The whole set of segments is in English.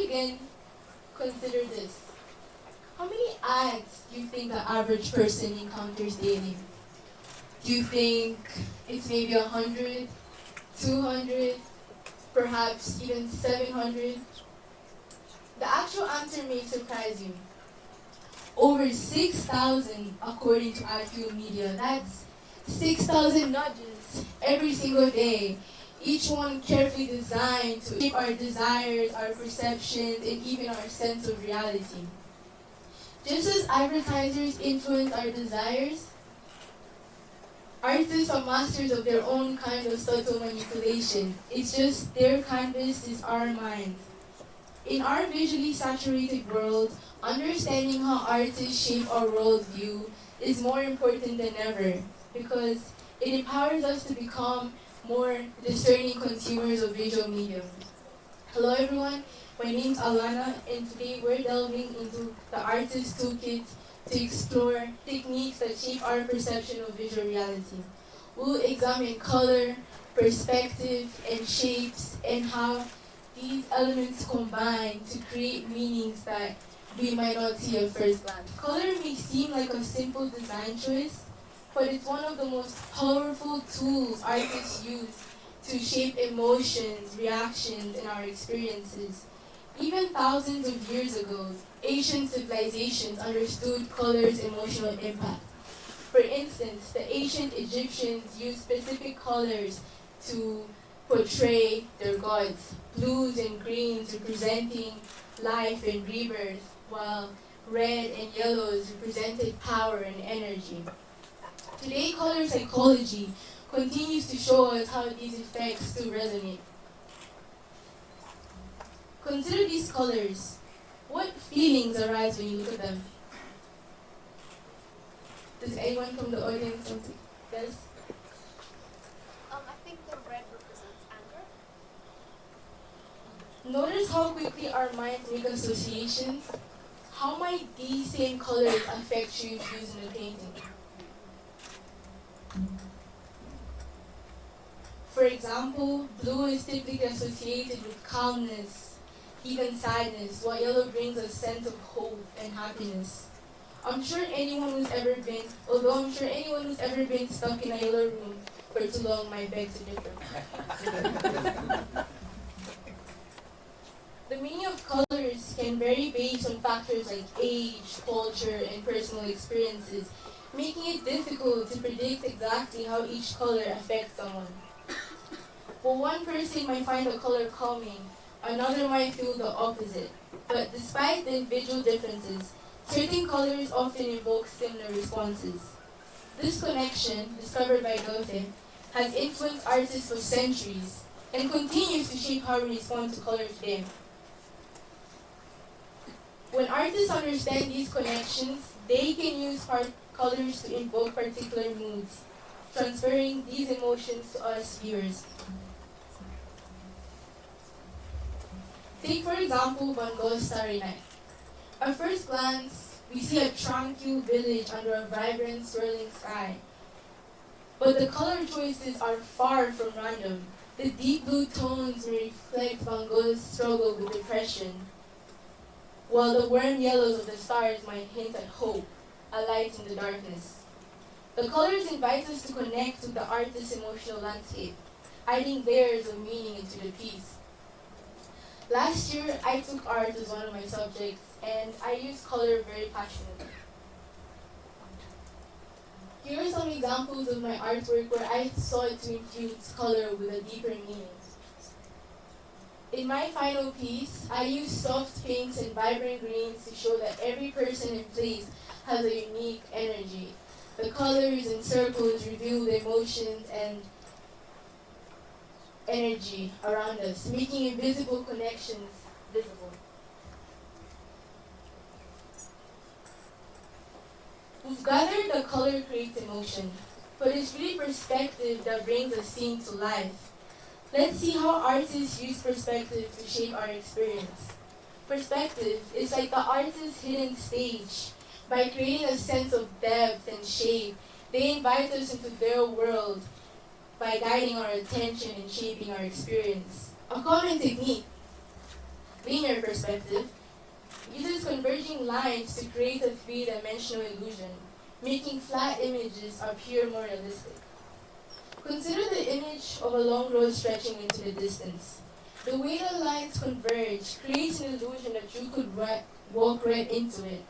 begin, consider this. How many ads do you think the average person encounters daily? Do you think it's maybe 100, 200, perhaps even 700? The actual answer may surprise you. Over 6,000 according to IQ Media. That's 6,000 nudges every single day. Each one carefully designed to shape our desires, our perceptions, and even our sense of reality. Just as advertisers influence our desires, artists are masters of their own kind of subtle manipulation. It's just their canvas is our minds. In our visually saturated world, understanding how artists shape our worldview is more important than ever because it empowers us to become more discerning consumers of visual media. Hello everyone, my name is Alana and today we're delving into the Artist Toolkit to explore techniques that shape our perception of visual reality. We'll examine color, perspective, and shapes and how these elements combine to create meanings that we might not see at first glance. Color may seem like a simple design choice, but it's one of the most powerful tools artists use to shape emotions, reactions, and our experiences. Even thousands of years ago, ancient civilizations understood color's emotional impact. For instance, the ancient Egyptians used specific colors to portray their gods, blues and greens representing life and rebirth, while red and yellows represented power and energy. Today, color psychology continues to show us how these effects still resonate. Consider these colors. What feelings arise when you look at them? Does anyone from the audience want to guess? I think the red represents anger. Notice how quickly our minds make associations. How might these same colors affect you if used in a painting? For example, blue is typically associated with calmness, even sadness, while yellow brings a sense of hope and happiness. although I'm sure anyone who's ever been stuck in a yellow room for too long might beg to differ. The meaning of colors can vary based on factors like age, culture, and personal experiences, making it difficult to predict exactly how each color affects someone. While one person might find a color calming, another might feel the opposite. But despite the individual differences, certain colors often evoke similar responses. This connection, discovered by Goethe, has influenced artists for centuries and continues to shape how we respond to color today. When artists understand these connections, they can use colors to invoke particular moods, transferring these emotions to us viewers. Take, for example, Van Gogh's Starry Night. At first glance, we see a tranquil village under a vibrant, swirling sky. But the color choices are far from random. The deep blue tones may reflect Van Gogh's struggle with depression, while the warm yellows of the stars might hint at hope, a light in the darkness. The colors invite us to connect with the artist's emotional landscape, adding layers of meaning into the piece. Last year, I took art as one of my subjects, and I used color very passionately. Here are some examples of my artwork where I sought to infuse color with a deeper meaning. In my final piece, I used soft pinks and vibrant greens to show that every person and place has a unique energy. The colors and circles reveal the emotions and energy around us, making invisible connections visible. We've gathered that color creates emotion, but it's really perspective that brings a scene to life. Let's see how artists use perspective to shape our experience. Perspective is like the artist's hidden stage. By creating a sense of depth and shape, they invite us into their world by guiding our attention and shaping our experience. A common technique Linear perspective uses converging lines to create a three-dimensional illusion, making flat images appear more realistic. Consider the image of a long road stretching into the distance. The way the lines converge creates an illusion that you could walk right into it.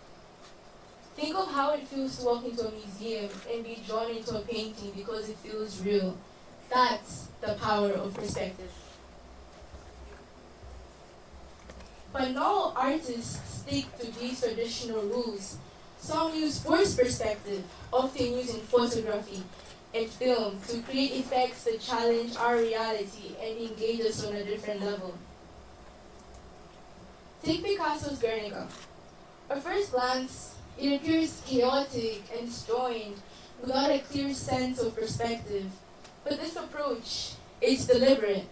Think of how it feels to walk into a museum and be drawn into a painting because it feels real. That's the power of perspective. But not all artists stick to these traditional rules. Some use forced perspective, often used in photography and film, to create effects that challenge our reality and engage us on a different level. Take Picasso's Guernica. At first glance, it appears chaotic and disjointed, without a clear sense of perspective. But this approach is deliberate.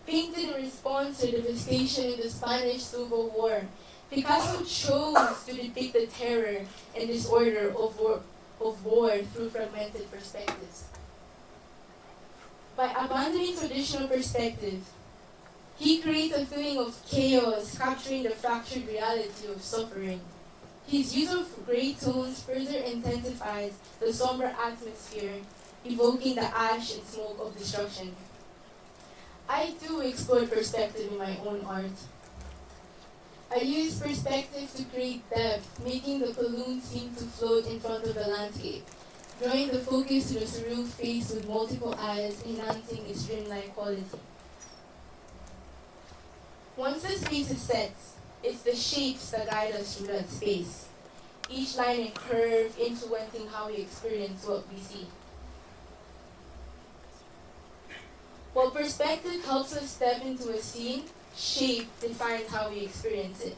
Painted in response to the devastation in the Spanish Civil War, Picasso chose to depict the terror and disorder of war through fragmented perspectives. By abandoning traditional perspective, he creates a feeling of chaos, capturing the fractured reality of suffering. His use of gray tones further intensifies the somber atmosphere, evoking the ash and smoke of destruction. I too explore perspective in my own art. I use perspective to create depth, making the balloon seem to float in front of the landscape, drawing the focus to the surreal face with multiple eyes, enhancing its dreamlike quality. Once the space is set, it's the shapes that guide us through that space, each line and curve influencing how we experience what we see. While perspective helps us step into a scene, shape defines how we experience it.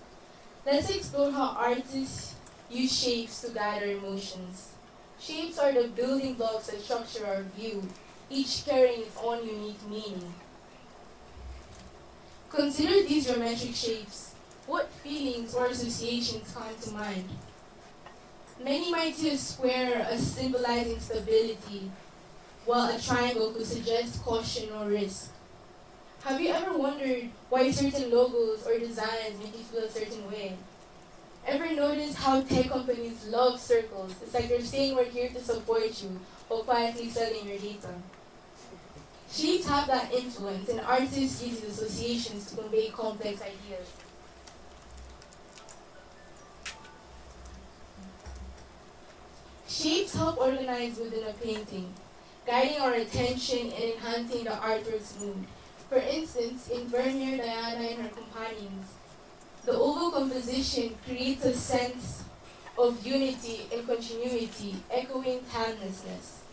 Let's explore how artists use shapes to guide our emotions. Shapes are the building blocks that structure our view, each carrying its own unique meaning. Consider these geometric shapes. What feelings or associations come to mind? Many might see a square as symbolizing stability, while a triangle could suggest caution or risk. Have you ever wondered why certain logos or designs make you feel a certain way? Ever notice how tech companies love circles? It's like they're saying we're here to support you while quietly selling your data. Shapes have that influence, and artists use these associations to convey complex ideas. Shapes help organize within a painting, guiding our attention and enhancing the artwork's mood. For instance, in Vermeer, Diana, and her companions, the oval composition creates a sense of unity and continuity, echoing timelessness.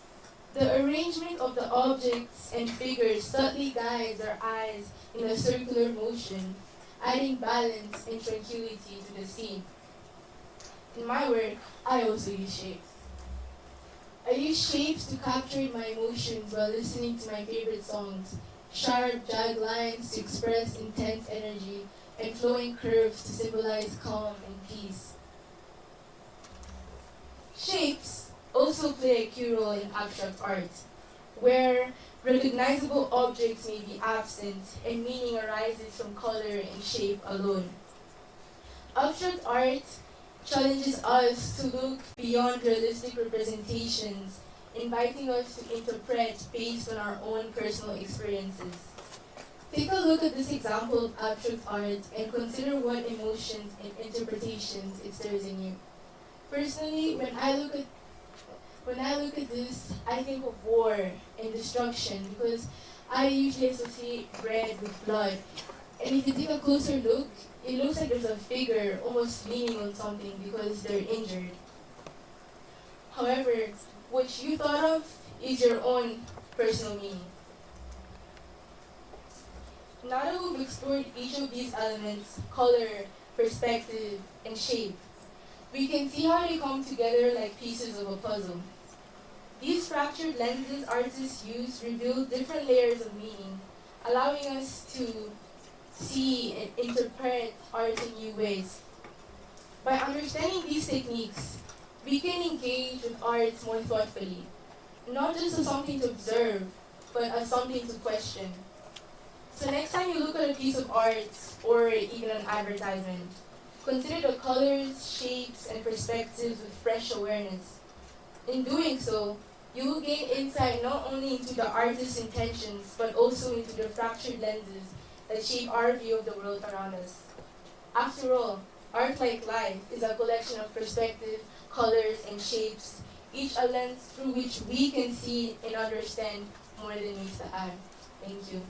The arrangement of the objects and figures subtly guides our eyes in a circular motion, adding balance and tranquility to the scene. In my work, I also use shapes. I use shapes to capture my emotions while listening to my favorite songs, sharp, jagged lines to express intense energy, and flowing curves to symbolize calm and peace. Shapes also play a key role in abstract art, where recognizable objects may be absent and meaning arises from color and shape alone. Abstract art challenges us to look beyond realistic representations, inviting us to interpret based on our own personal experiences. Take a look at this example of abstract art and consider what emotions and interpretations it stirs in you. Personally, when I look at this, I think of war and destruction because I usually associate red with blood. And if you take a closer look, it looks like there's a figure almost leaning on something because they're injured. However, what you thought of is your own personal meaning. Now that we've explored each of these elements, color, perspective, and shape, we can see how they come together like pieces of a puzzle. These fractured lenses artists use reveal different layers of meaning, allowing us to see and interpret art in new ways. By understanding these techniques, we can engage with art more thoughtfully, not just as something to observe, but as something to question. So next time you look at a piece of art or even an advertisement, consider the colors, shapes, and perspectives with fresh awareness. In doing so, you will gain insight not only into the artist's intentions, but also into the fractured lenses that shape our view of the world around us. After all, art, like life, is a collection of perspective, colors, and shapes, each a lens through which we can see and understand more than meets the eye. Thank you.